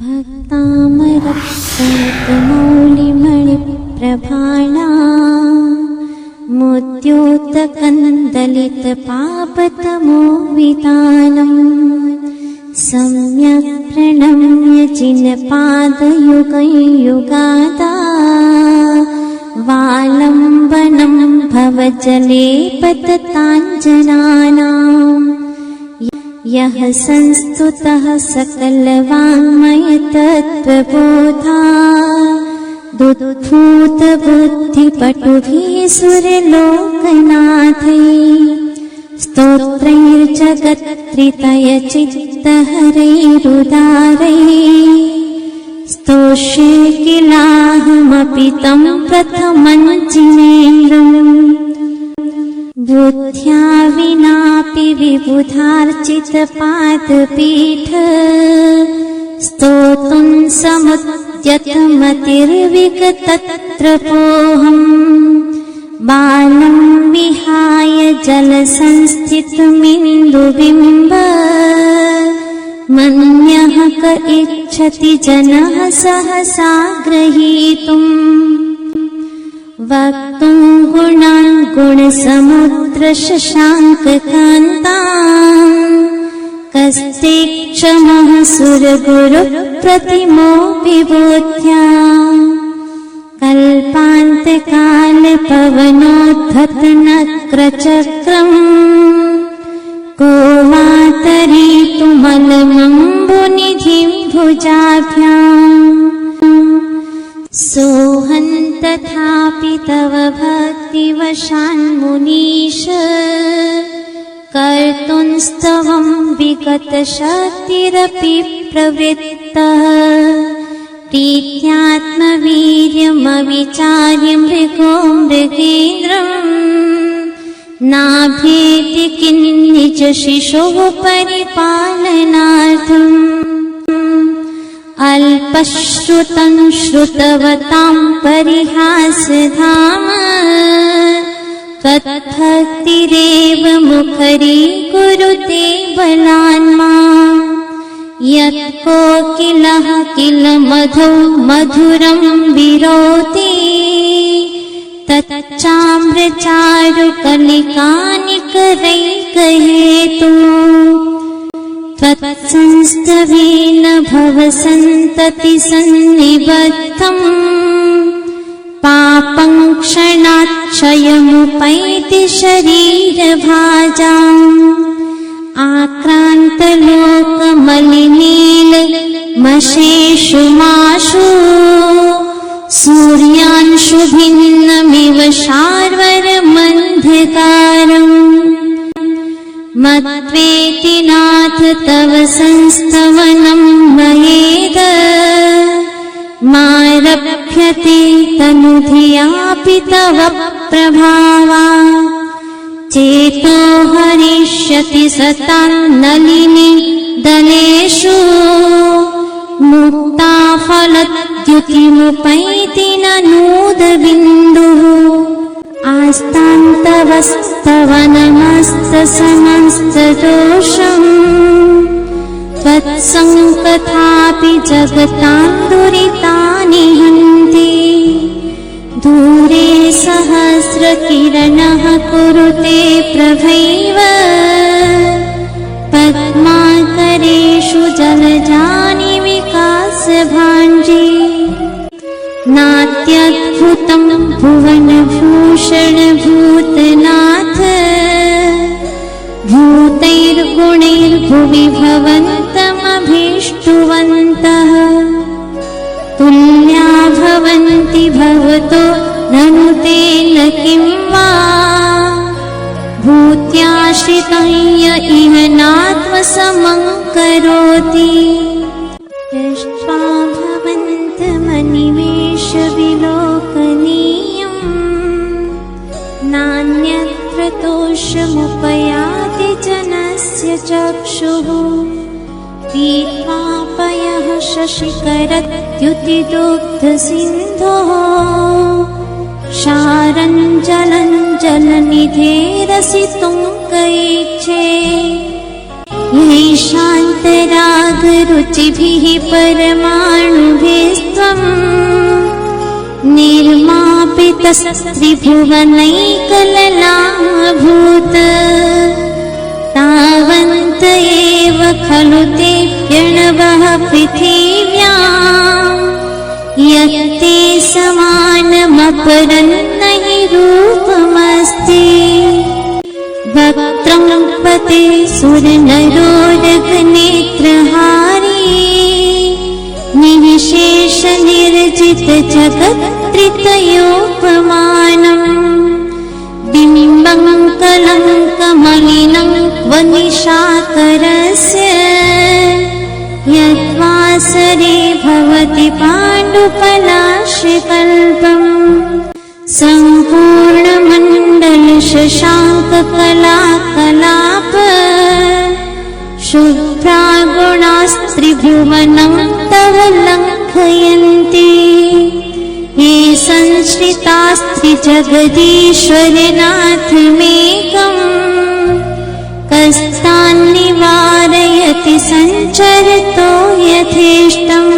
भक्तामरक्षतमौलिमणिप्रभाणा मुद्योतकन्दलितपापतमो वितानम् सम्यक् प्रणम्य जिनपादयुगयुगादा वालम्बनं भवजले पतताञ्जनानाम् यः संस्तुतः सकलवाङ्मयतत्त्वबोधा दुद्भूतबुद्धिपटुभिः सुरलोकनाथैः स्तोत्रैर्जगत्त्रितयचित्तहरैरुदारैः स्तोष्ये किलाहमपि तं प्रथमं जिनेन्द्रम् बुद्ध्या विनापि विबुधार्चितपादपीठ स्तोतुं समुद्यतमतिर्विगतत्रपोऽहम् बालं विहाय जलसंस्थितमिन्दुबिम्ब मन्यः क इच्छति जनः सहसा ग्रहीतुम् वक्तुं गुणान् गुणसमुद्रशशाङ्ककान्तान् कस्ते क्षमः सुरगुरुप्रतिमो विबोध्या कल्पान्तकालपवनोद्धतनक्रचक्रम् को वा तरीतुमलमम्बुनिधिं भुजाभ्याम् सोऽहं तथापि तव भक्तिवशान्मुनीश कर्तुंस्तवं विगतशक्तिरपि प्रवृत्तः प्रीत्यात्मवीर्यमविचार्य मृगो मृगेन्द्रम् नाभेति किन्निज शिशोः परिपालनार्थम् अल्पश्रुतं श्रुतवतां परिहासधाम त्वद्भक्तिरेव मुखरीकुरुते बलान्मा यत्कोकिलः किल मधौ मधुरं विरोति तच्चाम्रचारुकलिकानि करैकहेतुः त्वत्संस्तवेन भवसन्तति सन्निबद्धम् पापं क्षणात् क्षयमुपैति शरीरभाजाम् आक्रान्तलोकमलिनीलमशेषु माशु सूर्यांशुभिन्नमिव शार्वरमन्धकारम् मत्वेति नाथ तव संस्तवनं मयेद मारभ्यते तनुधियापि तव प्रभावा चेतो हरिष्यति सतां नलिनी दलेषु मुक्ता फलद्युतिमुपैति ननूदबिन्दुः आस्तान्तवस्तवनमस्तसमस्तदोषम् त्वत्सङ्कथापि जगतां दुरितानि हन्ति दूरे सहस्रकिरणः कुरुते प्रभैव पद्माकरेषु जलजानि विकासभाण्डे नात्यद्भुतं भुवनभूषण भूतनाथ भूतैर्गुणैर्भुवि भवन्तमभीष्टुवन्तः तुल्या भवन्ति भवतो ननु तेन किं वा भूत्याश्रितं य इह नात्मसमं करोति दृष्ट्वा भवन्तमनिमेषविलोकनीयम् नान्यत्र तोषमुपयाति जनस्य चक्षुः पीत्वा पयः शशिकरद्युतिदुग्धसिन्धोः क्षारञ्जलं जलनिधेरसितुं कैच्छे यैषान्तरागरुचिभिः परमाणुभिस्त्वम् निर्मापितस्त्रिभुवनैकललाभूत तावन्त एव खलु ते प्रणवः पृथिव्याम् यत्ते समानमपरं नहि रूपमस्ति वक्त्रं पते सुरनरोरगनेत्रहारी निःशेष निर्जित जगत्त्रितयोपमानम् बिम्बं कलङ्कमलिनं वनिशाकरस्य यद्वासरे भवति पाण्डुपलाशकल्पम् सम्पूर्णमण्डलशशाङ्ककलाकलाप शुभ्रागुणास्त्रिभुवनं तव लङ्घयन्ति ये संश्रितास्त्रिजगदीश्वरनाथमेकम् कस्तान्निवारयति सञ्चरतो यथेष्टम्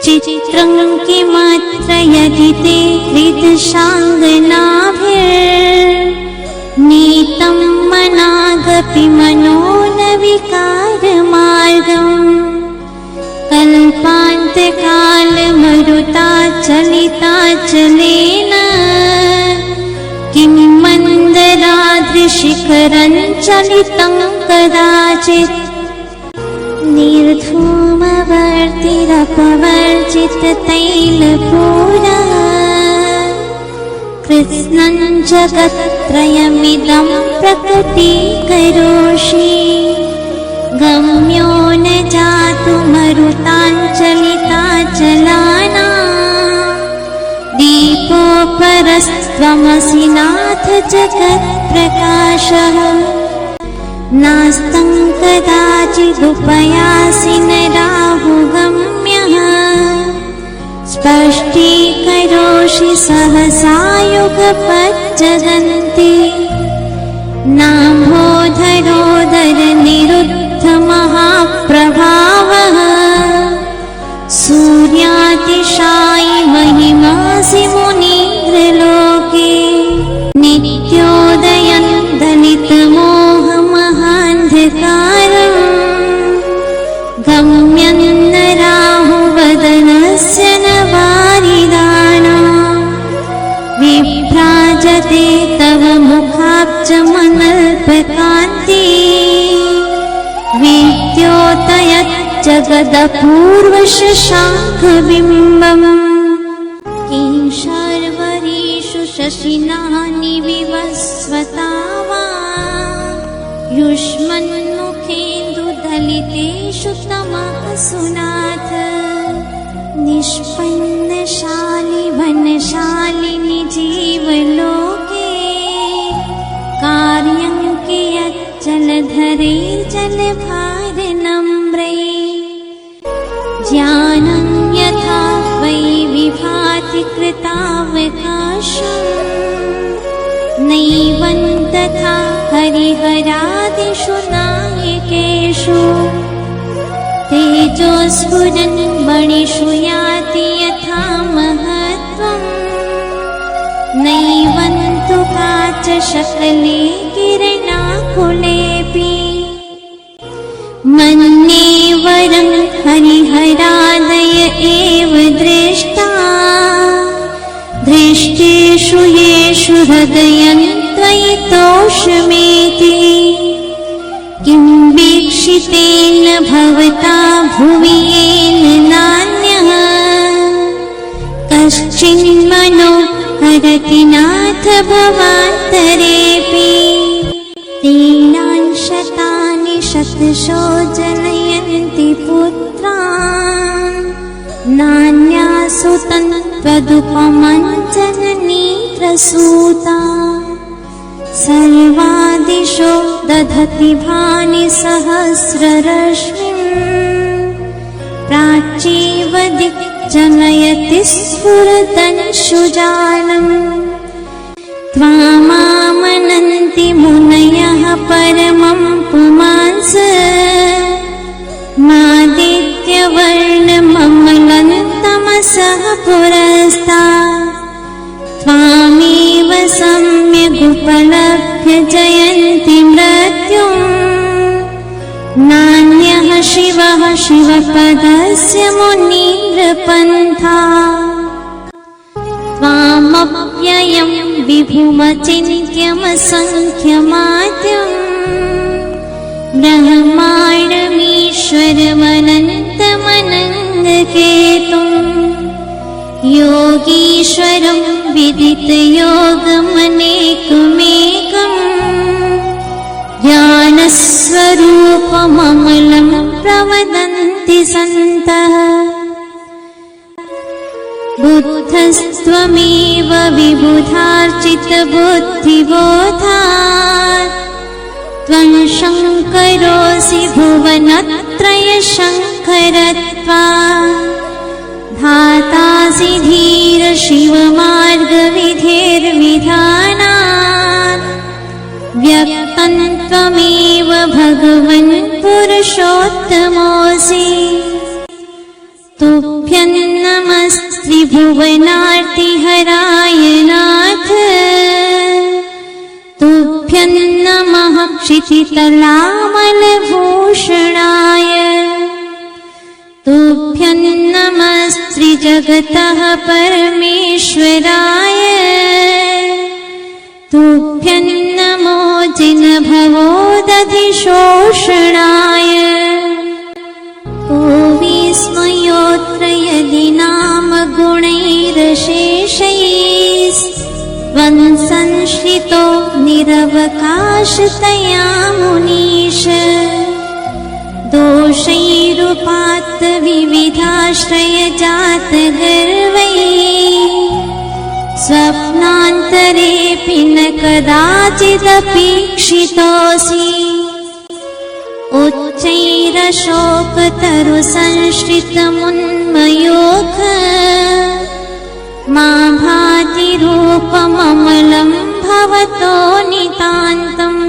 चित्रं किमत्र यदि ते हृदशाङ्गनाभिर्नीतं मनागपि मनो न विकारमार्गम् कल्पान्तकालमरुताचलिताचलेन किं मन्दराद्रिशिखरं चलितं कदाचित् निर्धूमवर्तिरपवर्जिततैलपूरः कृत्स्नं जगत्त्रयमिदं प्रकटीकरोषि गम्यो न जातुमरुताञ्चलिताचलानां दीपोपरस्त्वमसि नाथ जगत्प्रकाशः नास्तं कदाचिदुपयासि न राहुगम्यः स्पष्टीकरोषि सहसा युगपज्जगन्ति नाम्भोधरोदरनिरुद्धमहाप्रभावः सूर्यातिशायि महिमासि मुनीन्द्रलोके नित्योदयं दलितमोहमहान्धकारम् गम्यं न राहुवदनस्य न वारिदानाम् विभ्राजते तव मुखाब्जमनल्पकान्ति विद्योतयज्जगदपूर्वशशाङ्खबिम्बम् केशार्वरीषु शशिनानि विवस्वता वा युष्मन्मुखेन्दुदलितेषु तमःसु नाथ निष्पन्नशालि वनशालिनि जीवलोके कार्यं कियज्जलधरे जलभारनम्रे ज्ञानं यथा वै विभाति कृतावकाशम् नैवं तथा हरिहरादिषु नायकेषु तेजोस्फुरन् मणिषु याति यथा महत्त्वम् नैवं तु काचशकले किरणाकुलेऽपि मन्ये वरं हरिहरादय एव दृष्टा दृष्टेषु येषु हृदयं त्वयि तोषमेति किं वीक्षितेन भवता भुवि येन नान्यः कश्चिन्मनो हरति नाथ भवान्तरेऽपि तेनांशतानि शतशो जनयन्ति पुत्रान् नान्यासु तन्त्वदुपमं जननी प्रसूता सर्वादिशो दधति भानि सहस्ररश्मिं प्राच्येव दिक्जनयति स्फुरदंशुजालम् त्वामामनन्ति मुनयः परमं पुमांस मादित्यवर्णममलं तमसः पुरस्तात् त्वामेव सम्यगुपलभ्य जयन्ति मृत्युम् नान्यः शिवः शिवपदस्य मुनीन्द्रपन्था त्वामप्ययं विभुमचिन्त्यमसङ्ख्यमाद्यम् ब्रह्माण्डमीश्वरमनन्तमनङ्गकेतुम् योगीश्वरं विदितयोगमनेकमेकम् ज्ञानस्वरूपममलं प्रवदन्ति सन्तः बुद्धस्त्वमेव विबुधार्चितबुद्धिबोधात् त्वं शङ्करोऽसि भुवनत्रयशङ्करत्वात् धातासि धीर शिवमार्गविधिर्विधानात् व्यक्तं त्वमेव भगवन् पुरुषोत्तमोऽसि तुभ्यं नमस्त्रिभुवनार्तिहराय नाथ तुभ्यं नमः क्षितितलामलभूषणाय तुभ्यं नमस्त्रिजगतः परमेश्वराय तुभ्यं नमो जिनभवोदधिशोषणाय को विस्मयोऽत्र यदि नाम गुणैरशेषैस्त्वं संश्रितो निरवकाशतया मुनीश दोषैरुपात्त विविधाश्रयजातगर्वैः स्वप्नान्तरेऽपि न कदाचिदपेक्षितोऽसि उच्चैरशोकतरुसंश्रितमुन्मयोऽघ मा भाति रूपममलं भवतो नितान्तम्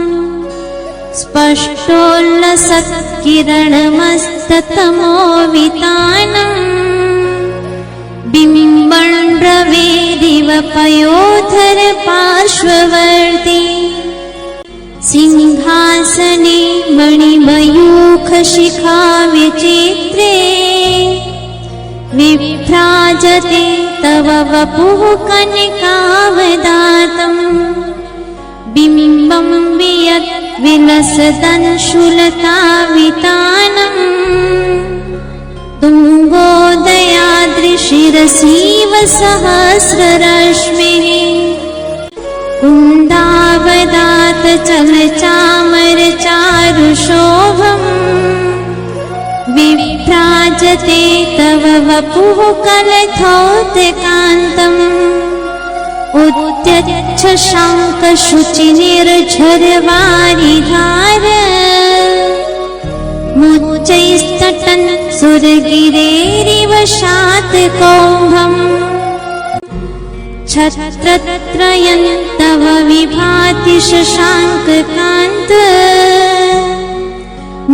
स्पष्टोल्लसत्किरणमस्ततमोवितानम् बिम्बण्ड्रवेदिव पयोधर पार्श्ववर्ती सिंहासने मणिमयूखशिखाविचित्रे विभ्राजते तव वपुः कनकावदातम् बिम्बं वियत् विलसदंशुलतावितानम् तुङ्गोदयाद्रिशिरसीव सहस्ररश्मिः कुन्दावदात चलचामरचारुशोभम् विभ्राजते तव वपुः कलथौतकान्तम् उद्यच्छ शाङ्कशुचिनिर्झरवारिधार मुच्चैस्तटन् सुरगिरेरिव शातकौम्भम् छत्रत्रयं तव विभाति शशाङ्ककान्त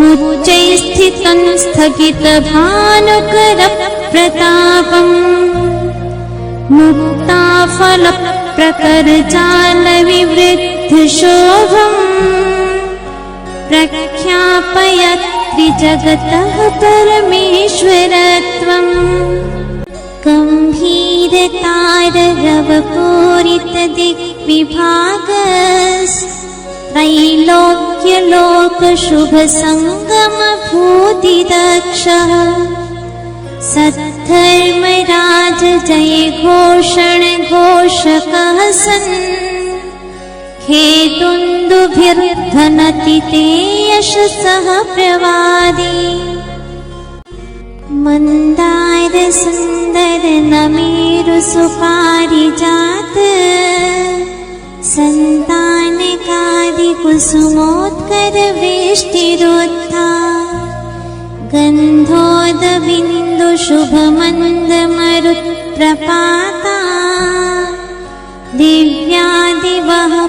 मुच्चैस्थितं स्थगितभानुकरप्रतापम् मुक्ताफलप्रकरजालविवृद्धशोभम् प्रख्यापयत् त्रिजगतः परमेश्वरत्वम् गम्भीरतारवपूरितदिग्विभागस्त्रैलोक्यलोकशुभसङ्गमभूतिदक्षः सद्धर्मराज जय घोषण घोषकः सन् खेतुन्दुभिर्धनति ते यशसः प्रवादी मंदार सुंदर नमेरु सुपारिजात संतानकारी कुसुमोत्कर वेष्टिरोत्था गंधोद बिंदु शुभमंद मरुत्प्रपाता दिव्यादिव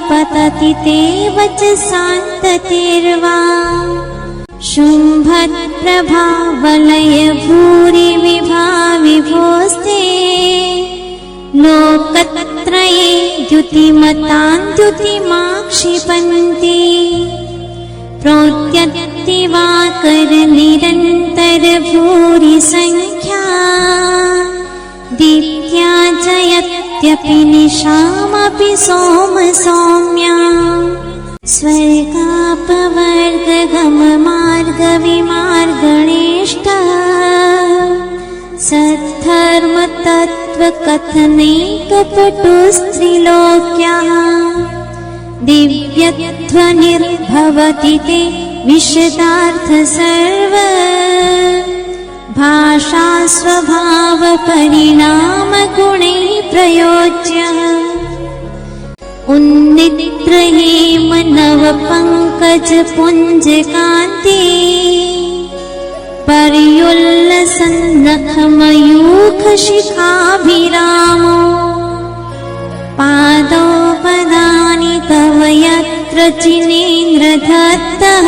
पतति ते वचसान्ततिर्वा शुम्भप्रभावलय भूरि विभोस्ते लोकत्रये द्युतिमतां द्युतिमाक्षिपन्ति प्रोद्यत्तिवाकर निरन्तर भूरि संख्या दीप्त्या जयत्यपि निशामपि सोम सौम्या स्वर्गापवर्गगममार्गविमार्गणेष्ट सद्धर्मतत्त्वकथनैकपटुस्त्रिलोक्याः दिव्यध्वनिर्भवति ते विशदार्थ सर्व भाषा स्वभाव परिणाम गुणै प्रयोज्यः उन्नित्र हेम नव पंकज पुंज कांति पर्युल्लसन्नख मयूख शिखाभिरामो पादौ पदानि तव यत्र जिनेन्द्रदत्तः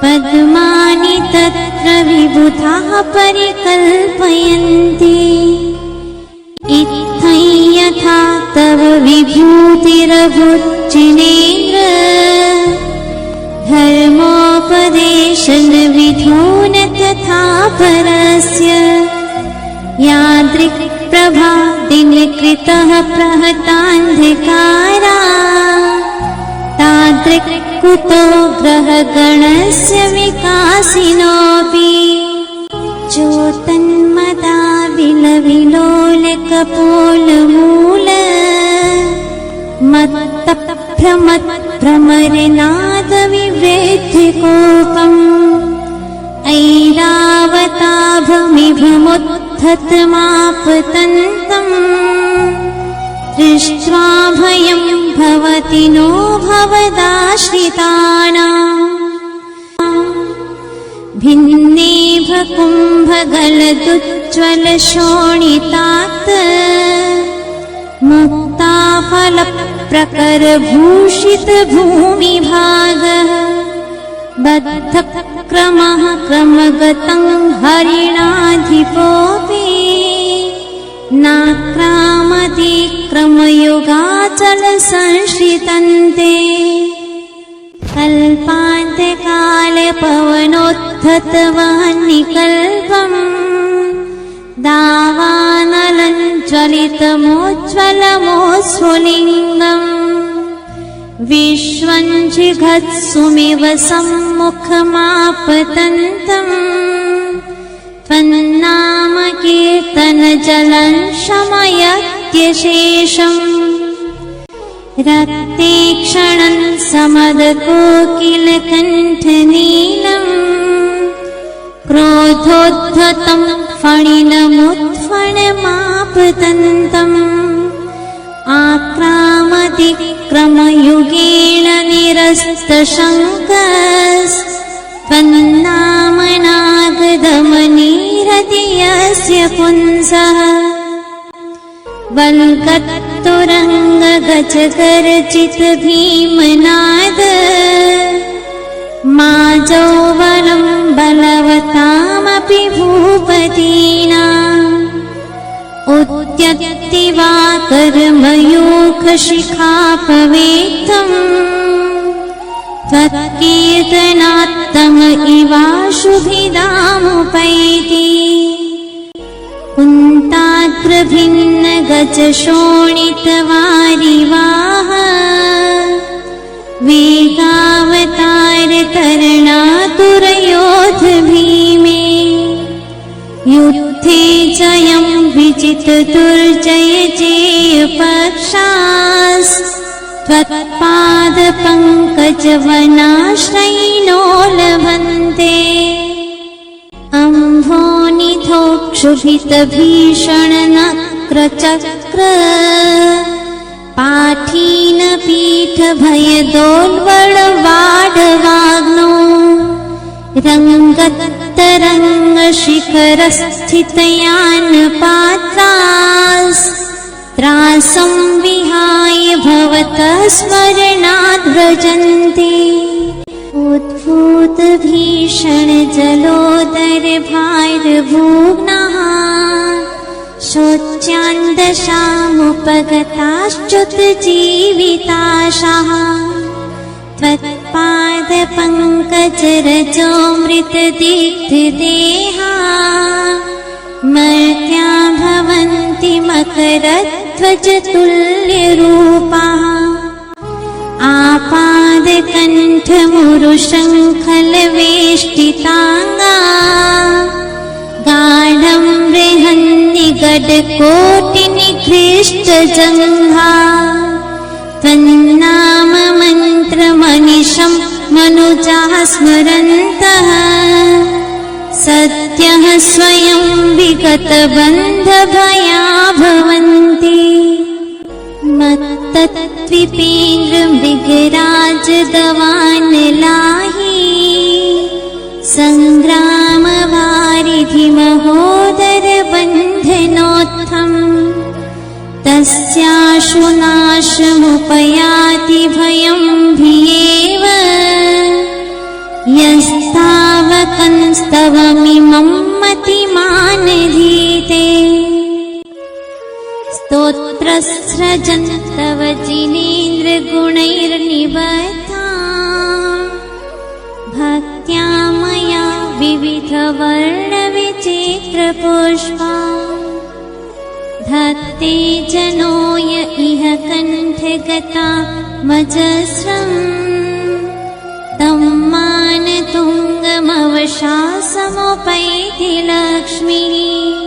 पद्मानि तत्र विबुधाः परिकल्पयन्ति इत्थं यथा तव विभूतिरभुज्जिनेन्द्र धर्मोपदेशन विधो न तथा परस्य यादृक् प्रभा दिनकृतः प्रहतान्धकारा तादृक् कुतो ग्रहगणस्य विकासिनोऽपि चोतन्मदा विलविलोलकपोलमूल मत्तभ्रमत्भ्रमरनाद विवृद्धिकोपम् ऐरावताभमिभमुत्थतमापतन्तम् दृष्ट्वा भयं भवति नो भवदाश्रितानाम् भिन्नेभकुम्भगलदुज्ज्वलशोणितात् मुक्ताफलप्रकरभूषितभूमिभागः बद्धक्रमः क्रमगतं हरिणाधिपोऽपि नाक्रामतिक्रमयुगाचलसंश्रितन्ते कल्पान्त्यकाले पवनोत्थतवह्निकल्पम् दावानलं ज्वलितमोज्ज्वलमोस्फुलिङ्गम् विश्वं जिघत्सुमिव सम्मुखमापतन्तम् त्वन्नामकीर्तनजलं शमयत्यशेषम् रक्ते क्षणं समदकोकिलकण्ठनीलम् क्रोधोद्धतं फणिनमुत्फणमापतन्तम् आक्रामतिक्रमयुगेण निरस्तशङ्कस्त्वन्नामनागदमनीरति यस्य पुंसः वल्गत्तुरङ्गगजगर्जित भीमनाद माजौवलं बलवतामपि भूपतीनाम् उद्यत्तिवाकरमयूखशिखापवेत्तम् त्वत्कीर्तनात्तम इवाशुभिदामुपैति कुन्ताग्रभिन्नगजशोणितवारिवाह वेगावतारतरणातुरयोध भीमे युद्धे जयं विजितदुर्जय जेयपक्षास्त्वत्पादपङ्कजवनाश्रयिनो लभन्ते अम्भोनिधोक्षुभितभीषणनक्रचक्र पाठीनपीठभयदोल्बणवाडवाग्नो रङ्गत्तरङ्गशिखरस्थितयान् पात्रास् त्रासं विहाय भवतः स्मरणाद् व्रजन्ते उद्भूतभीषणजलोदरभारभूम्नः शोच्यान्दशामुपगताश्च्युतजीविताशाः त्वत्पादपङ्कजरजोऽमृतदिग्धदेहा मर्त्या भवन्ति मकरध्वजतुल्यरूपाः आपादकण्ठमुरुशङ्खलवेष्टिताङ्गा गाढं बृहन्निगडकोटिनिकृष्टजङ्घा त्वन्नाममन्त्रमनिशं मनुजाः स्मरन्तः सद्यः स्वयं विगतबन्धभया भवन्ति मत्तत्विपेन्द्रमृगराजदवानलाहि सङ्ग्रामवारिधिमहोदरबन्धनोत्थम् तस्याशुनाशमुपयाति भयं भियेव यस्तावकंस्तवमिमं मतिमानधीते स्तोत्रस्रजन्तव जिनेन्द्रगुणैर्निबद्धा भक्त्या मया विविधवर्णविचित्रपुष्पा धत्ते जनोय इह कण्ठगता मजस्रम् तं मानतुङ्गमवशासमुपैति लक्ष्मीः